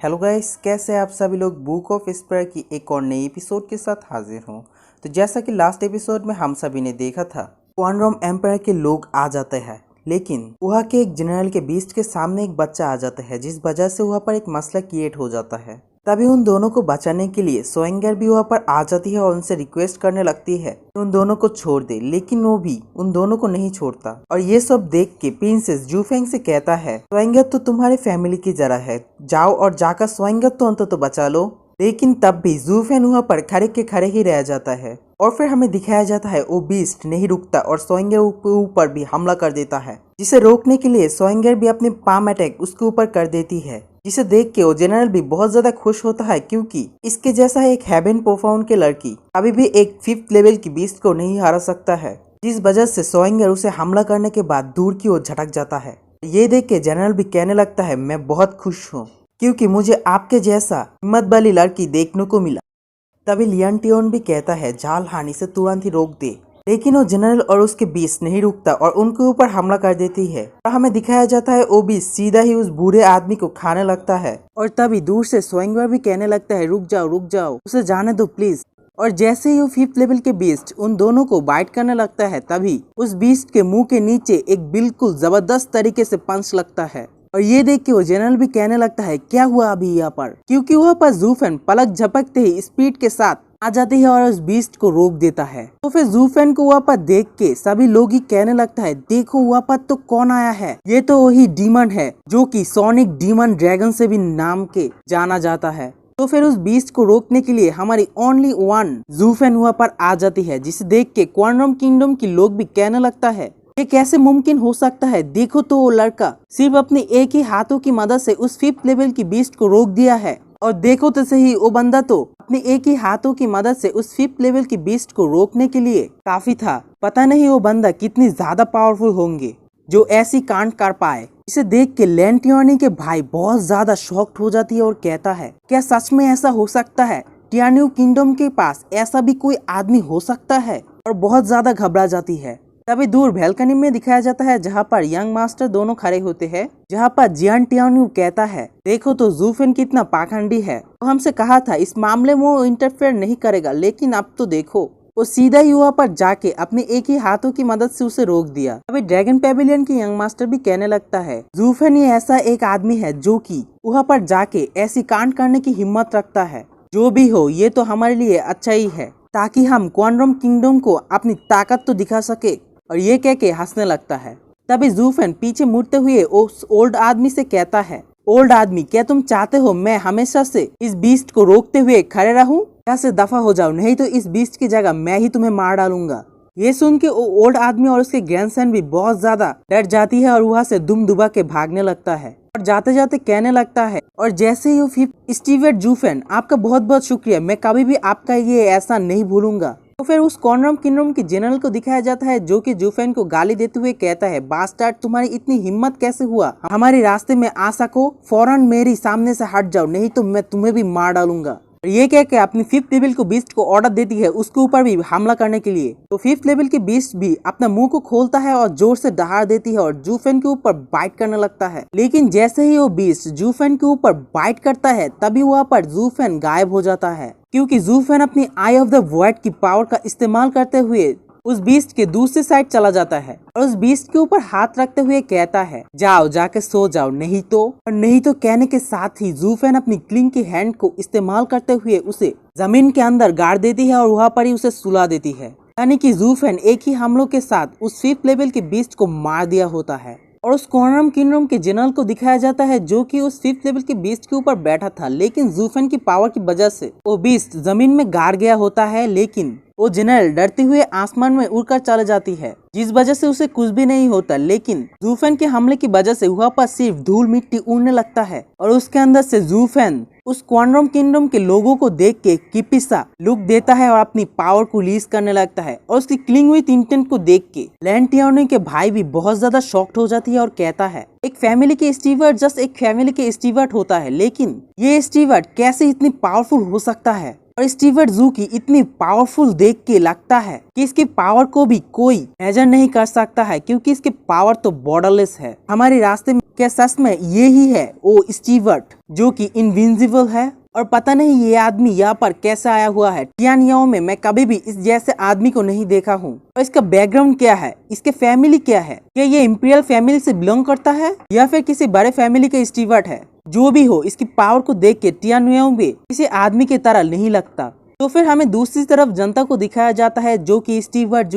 Hello guys, कैसे आप सभी लोग बुक ऑफ स्पायर की एक और नई एपिसोड के साथ हाजिर हूँ। तो जैसा कि लास्ट एपिसोड में हम सभी ने देखा था, क्वानरम एम्पायर के लोग आ जाते हैं, लेकिन वहाँ के एक जनरल के बीस्ट के सामने एक बच्चा आ जाता है, जिस वजह से वहाँ पर एक मसला क्रिएट हो जाता है। तभी उन दोनों को बचाने के लिए सोएंगर भी वहाँ पर आ जाती है और उनसे रिक्वेस्ट करने लगती है कि उन दोनों को छोड़ दे, लेकिन वो भी उन दोनों को नहीं छोड़ता। और ये सब देख के प्रिंसेस जूफेंग से कहता है, सोएंगर तो तुम्हारे फैमिली की जरा है, जाओ और जाकर सोएंगर तो अंततः बचा लो। लेकिन तब भी जूफेन वहाँ पर खड़े के खड़े ही रह जाता है और फिर हमें दिखाया जाता है वो बीस्ट नहीं रुकता और सोएंगर के ऊपर भी हमला कर देता है, जिसे रोकने के लिए सोएंगर भी अपने पाम अटैक उसके ऊपर कर देती है, जिसे देख के वो जनरल भी बहुत ज्यादा खुश होता है, क्योंकि इसके जैसा एक हेवन परफॉर्म के लड़की अभी भी एक 5th लेवल की बीस्ट को नहीं हरा सकता है, जिस वजह से सोएंगर उसे हमला करने के बाद दूर की ओर झटक जाता है। ये देख के जनरल भी कहने लगता है, मैं बहुत खुश हूँ क्योंकि मुझे आपके जैसा हिम्मत वाली लड़की देखने को मिला। तभी लियन टियोन भी कहता है, जाल हानि से तुरंत ही रोक दे, लेकिन वो जनरल और उसके बीस्ट नहीं रुकता और उनके ऊपर हमला कर देती है। और हमें दिखाया जाता है वो बीस्ट सीधा ही उस बूढ़े आदमी को खाने लगता है। और तभी दूर से सोएंगर भी कहने लगता है, रुक जाओ, उसे जाने दो प्लीज। और जैसे ही वो 5th लेवल के बीस्ट उन दोनों को बाइट करने लगता है, तभी उस बीस्ट के मुंह के नीचे एक बिल्कुल जबरदस्त तरीके से पंच लगता है। और ये देख के वो जनरल भी कहने लगता है, क्या हुआ अभी यहाँ पर, क्योंकि वहाँ पर जूफेन पलक झपकते ही स्पीड के साथ आ जाती है और उस बीस्ट को रोक देता है। तो फिर जूफेन को वहाँ पर देख के सभी लोग ही कहने लगता है, देखो वहाँ पर तो कौन आया है, ये तो वही डीमन है जो कि सोनिक डीमन ड्रैगन से भी नाम के जाना जाता है। तो फिर उस बीस्ट को रोकने के लिए हमारी ओनली वन जूफेन वहाँ पर आ जाती है, जिसे देख के क्वांटम किंगडम के लोग भी कहने लगता है, ये कैसे मुमकिन हो सकता है, देखो तो वो लड़का सिर्फ अपने एक ही हाथों की मदद से उस 5th लेवल की बीस्ट को रोक दिया है। और देखो तो सही, वो बंदा तो अपने एक ही हाथों की मदद से उस 5th लेवल की बीस्ट को रोकने के लिए काफी था। पता नहीं वो बंदा कितनी ज्यादा पावरफुल होंगे जो ऐसी कांड कर पाए। इसे देख के लियन टियोन के भाई बहुत ज्यादा शॉक्ड हो जाती है और कहता है, क्या सच में ऐसा हो सकता है, टियान्यू किंगडम के पास ऐसा भी कोई आदमी हो सकता है। और बहुत ज्यादा घबरा जाती है। तभी दूर बैल्कनी में दिखाया जाता है, जहाँ पर यंग मास्टर दोनों खड़े होते हैं, जहाँ पर जियान टियान्यू कहता है, देखो तो जूफेन कितना पाखंडी है, तो हमसे कहा था इस मामले में वो इंटरफेयर नहीं करेगा, लेकिन अब तो देखो वो सीधा ही वहाँ पर जाके अपने एक ही हाथों की मदद से उसे रोक दिया। अभी ड्रैगन पेविलियन की यंग मास्टर भी कहने लगता है, जूफेन ये ऐसा एक आदमी है जो कि वहाँ पर जाके ऐसी कांड करने की हिम्मत रखता है। जो भी हो, ये तो हमारे लिए अच्छा ही है, ताकि हम क्वांटम किंगडम को अपनी ताकत तो दिखा सके। और ये कह के हंसने लगता है। तभी जूफेन पीछे मुड़ते हुए उस ओल्ड आदमी से कहता है, ओल्ड आदमी, क्या तुम चाहते हो मैं हमेशा से इस बीस्ट को रोकते हुए खड़े रहूं? यहाँ से दफा हो जाओ, नहीं तो इस बीस्ट की जगह मैं ही तुम्हें मार डालूंगा। ये सुन के ओल्ड आदमी और उसके ग्रैंडसन भी बहुत ज्यादा डर जाती है और वहाँ से दुम दुबा के भागने लगता है। और जाते जाते कहने लगता है, और जैसे ही फिर स्टीवर्ट जूफेन, आपका बहुत बहुत शुक्रिया, मैं कभी भी आपका ये ऐसा नहीं भूलूंगा। तो फिर उस क्वांटम किंगडम के जनरल को दिखाया जाता है, जो कि जूफेन को गाली देते हुए कहता है, बास्टार्ड, तुम्हारी इतनी हिम्मत कैसे हुआ हमारे रास्ते में आ सको, फौरन मेरी सामने से हट जाओ, नहीं तो मैं तुम्हें भी मार डालूंगा। ये कह के अपनी 5th लेवल को बीस्ट को ऑर्डर देती है उसके ऊपर भी हमला करने के लिए। तो 5th लेवल की बीस्ट भी अपना मुंह को खोलता है और जोर से दहाड़ देती है और जूफेन के ऊपर बाइट करने लगता है। लेकिन जैसे ही वो बीस्ट जूफेन के ऊपर बाइट करता है, तभी वहाँ पर जूफेन गायब हो जाता है, क्योंकि जूफेन अपनी आई ऑफ द वॉइड की पावर का इस्तेमाल करते हुए उस बीस्ट के दूसरी साइड चला जाता है और उस बीस्ट के ऊपर हाथ रखते हुए कहता है, जाओ जाके सो जाओ, नहीं तो कहने के साथ ही जूफेन अपनी क्लिंग की हैंड को इस्तेमाल करते हुए उसे जमीन के अंदर गाड़ देती है और वहाँ पर ही उसे सुला देती है। यानी कि जूफेन एक ही हमलों के साथ उस 5th लेवल के बीस्ट को मार दिया होता है। और उस क्वांटम किंगडम के जनरल को दिखाया जाता है, जो कि उस 5th लेवल के बीस्ट के ऊपर बैठा था, लेकिन जूफेन की पावर की वजह से वो बीस्ट जमीन में गाड़ गया होता है। लेकिन वो जनरल डरते हुए आसमान में उड़कर चले जाती है, जिस वजह से उसे कुछ भी नहीं होता। लेकिन जूफेन के हमले की वजह से वहाँ पर सिर्फ धूल मिट्टी उड़ने लगता है और उसके अंदर से जूफेन उस क्वांटम किंगडम के लोगों को देख के किपिसा लुक देता है और अपनी पावर को रिलीज करने लगता है। और उसकी क्लिंग विथ इंटेंट को देख के लियन टियोन के भाई भी बहुत ज्यादा शॉक्ड हो जाती है और कहता है, एक फैमिली के स्टीवर्ट जस्ट एक फैमिली के स्टीवर्ट होता है, लेकिन ये स्टीवर्ट कैसे इतनी पावरफुल हो सकता है। और स्टीवर्ट जू की इतनी पावरफुल देख के लगता है कि इसकी पावर को भी कोई मेजर नहीं कर सकता है, क्योंकि इसकी पावर तो बॉर्डरलेस है। हमारे रास्ते में क्या सच में ये ही है वो स्टीवर्ट जो कि इनविंसिबल है? और पता नहीं ये आदमी यहाँ पर कैसे आया हुआ है। टियानियाओ में मैं कभी भी इस जैसे आदमी को नहीं देखा हूँ। और इसका बैकग्राउंड क्या है, इसके फैमिली क्या है, क्या ये इंपीरियल फैमिली से बिलोंग करता है या फिर किसी बड़े फैमिली का स्टीवर्ट है? जो भी हो, इसकी पावर को देख के टियानियाओ भी किसी आदमी की तरह नहीं लगता। तो फिर हमें दूसरी तरफ जनता को दिखाया जाता है जो कि स्टीवर्ट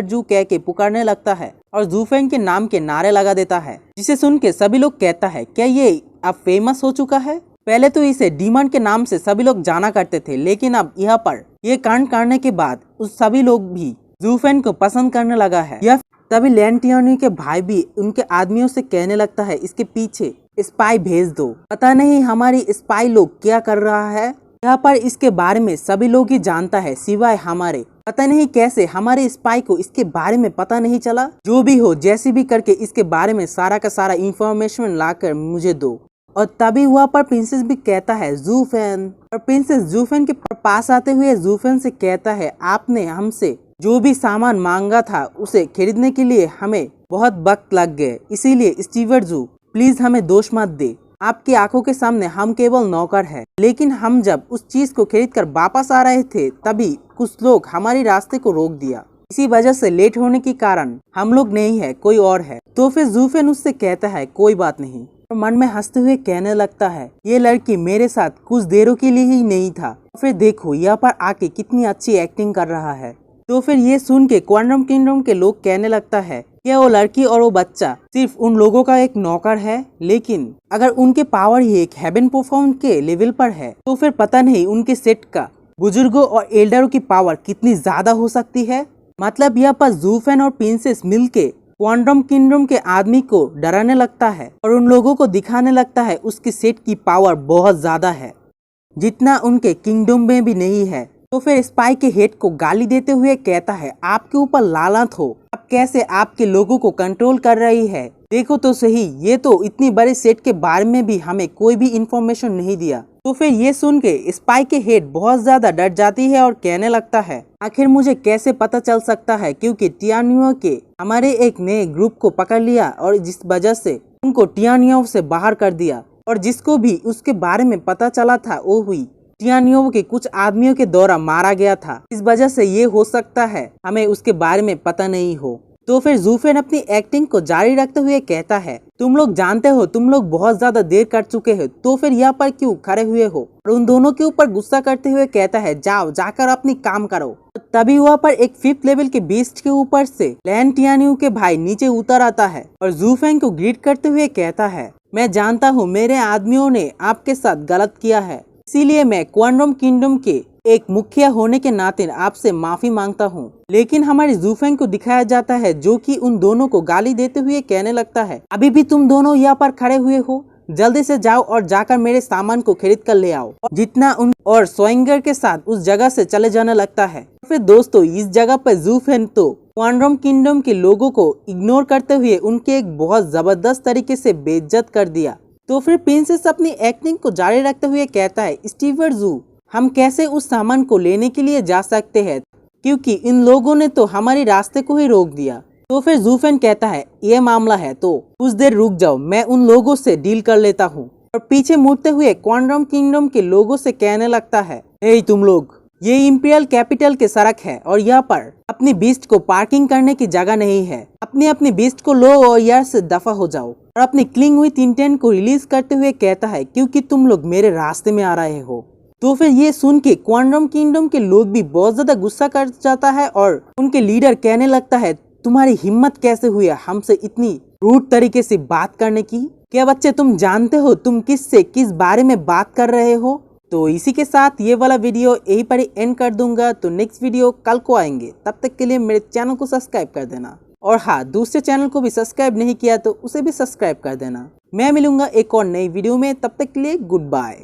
जू कह के पुकारने लगता है और जूफेंग के नाम के नारे लगा देता है, जिसे सुन के सभी लोग कहता है क्या ये अब फेमस हो चुका है? पहले तो इसे डीमन के नाम से सभी लोग जाना करते थे, लेकिन अब यहाँ पर ये कांड करने के बाद उस सभी लोग भी जूफेन को पसंद करने लगा है। यह तभी लैन टियानियाओ के भाई भी उनके आदमियों से कहने लगता है इसके पीछे स्पाई भेज दो। पता नहीं हमारी स्पाई लोग क्या कर रहा है यहाँ पर, इसके बारे में सभी लोग ही जानता है सिवाय हमारे। पता नहीं कैसे हमारे स्पाई को इसके बारे में पता नहीं चला। जो भी हो, जैसे भी करके इसके बारे में सारा का सारा इंफॉर्मेशन लाकर मुझे दो। और तभी वहाँ पर प्रिंसेस भी कहता है जूफेन, और प्रिंसेस जूफेन के पास आते हुए जूफेन से कहता है आपने हमसे जो भी सामान मांगा था उसे खरीदने के लिए हमें बहुत वक्त लग गए, इसीलिए स्टीवर्ट जू प्लीज हमें दोष मत दे। आपकी आंखों के सामने हम केवल नौकर हैं, लेकिन हम जब उस चीज को खरीद कर वापस आ रहे थे तभी कुछ लोग हमारे रास्ते को रोक दिया। इसी वजह से लेट होने के कारण हम लोग नहीं है, कोई और है। तो फिर जूफेन उससे कहता है कोई बात नहीं, और मन में हंसते हुए कहने लगता है ये लड़की मेरे साथ कुछ देरों के लिए ही नहीं था, फिर देखो यहाँ पर आके कितनी अच्छी एक्टिंग कर रहा है। तो फिर ये सुन के क्वांटम किंगडम के लोग कहने लगता है क्या वो लड़की और वो बच्चा सिर्फ उन लोगों का एक नौकर है, लेकिन अगर उनके पावर ही एक हेवन परफॉर्म के लेवल पर है तो फिर पता नहीं उनके सेट का बुजुर्गों और एल्डरों की पावर कितनी ज्यादा हो सकती है। मतलब यहाँ पर जूफेन और प्रिंसेस मिलके क्वांटम किंगडम के आदमी को डराने लगता है और उन लोगों को दिखाने लगता है उसके सेट की पावर बहुत ज्यादा है, जितना उनके किंगडम में भी नहीं है। तो फिर स्पाई के हेड को गाली देते हुए कहता है आपके ऊपर लानत हो, अब कैसे आपके लोगों को कंट्रोल कर रही है, देखो तो सही, ये तो इतनी बड़े सेट के बारे में भी हमें कोई भी इंफॉर्मेशन नहीं दिया। तो फिर ये सुन के स्पाई के हेड बहुत ज्यादा डर जाती है और कहने लगता है आखिर मुझे कैसे पता चल सकता है, क्योंकि टियानियाओ के हमारे एक नए ग्रुप को पकड़ लिया और जिस वजह से उनको टियानियाओ से बाहर कर दिया, और जिसको भी उसके बारे में पता चला था वो हुई टियानियाओ के कुछ आदमियों के द्वारा मारा गया था। इस वजह से ये हो सकता है हमें उसके बारे में पता नहीं हो। तो फिर जूफेन अपनी एक्टिंग को जारी रखते हुए कहता है तुम लोग जानते हो तुम लोग बहुत ज्यादा देर कर चुके हो, तो फिर यहाँ पर क्यों खड़े हुए हो, और उन दोनों के ऊपर गुस्सा करते हुए कहता है जाओ जाकर अपनी काम करो। तभी वहाँ पर एक 5th लेवल के बीस्ट के ऊपर से लैन टियानियाओ के भाई नीचे उतर आता है और जूफेन को ग्रीट करते हुए कहता है मैं जानता हूँ मेरे आदमियों ने आपके साथ गलत किया है, इसीलिए मैं क्वांटम किंगडम के एक मुखिया होने के नाते आपसे माफी मांगता हूँ। लेकिन हमारे जूफेंग को दिखाया जाता है जो कि उन दोनों को गाली देते हुए कहने लगता है अभी भी तुम दोनों यहाँ पर खड़े हुए हो, जल्दी से जाओ और जाकर मेरे सामान को खरीद कर ले आओ। जितना उन और सोइंगर के साथ उस जगह से चले जाने लगता है। फिर दोस्तों इस जगह पर जूफेंग तो क्वांटम किंगडम के लोगों को इग्नोर करते हुए उनके एक बहुत जबरदस्त तरीके से बेइज्जत कर दिया। तो फिर प्रिंसेस अपनी एक्टिंग को जारी रखते हुए कहता है स्टीवर्ट जू हम कैसे उस सामान को लेने के लिए जा सकते हैं, क्योंकि इन लोगों ने तो हमारे रास्ते को ही रोक दिया। तो फिर जूफेन कहता है ये मामला है तो कुछ देर रुक जाओ, मैं उन लोगों से डील कर लेता हूँ। और पीछे मुड़ते हुए क्वांटम किंगडम के लोगों से कहने लगता है हे तुम लोग, ये इंपीरियल कैपिटल के सड़क है और यहाँ पर अपनी बीस्ट को पार्किंग करने की जगह नहीं है, अपनी बीस्ट को लो और यहाँ से दफा हो जाओ। और अपनी क्लिंग हुई इंटेंट को रिलीज करते हुए कहता है क्योंकि तुम लोग मेरे रास्ते में आ रहे हो। तो फिर ये सुन के क्वांटम किंगडम के लोग भी बहुत ज्यादा गुस्सा कर जाता है और उनके लीडर कहने लगता है तुम्हारी हिम्मत कैसे हुई हमसे इतनी रूड तरीके से बात करने की, क्या बच्चे तुम जानते हो तुम किस बारे में बात कर रहे हो। तो इसी के साथ ये वाला वीडियो यहीं पर ही एंड कर दूंगा। तो नेक्स्ट वीडियो कल को आएंगे, तब तक के लिए मेरे चैनल को सब्सक्राइब कर देना, और हाँ दूसरे चैनल को भी सब्सक्राइब नहीं किया तो उसे भी सब्सक्राइब कर देना। मैं मिलूंगा एक और नई वीडियो में, तब तक के लिए गुड बाय।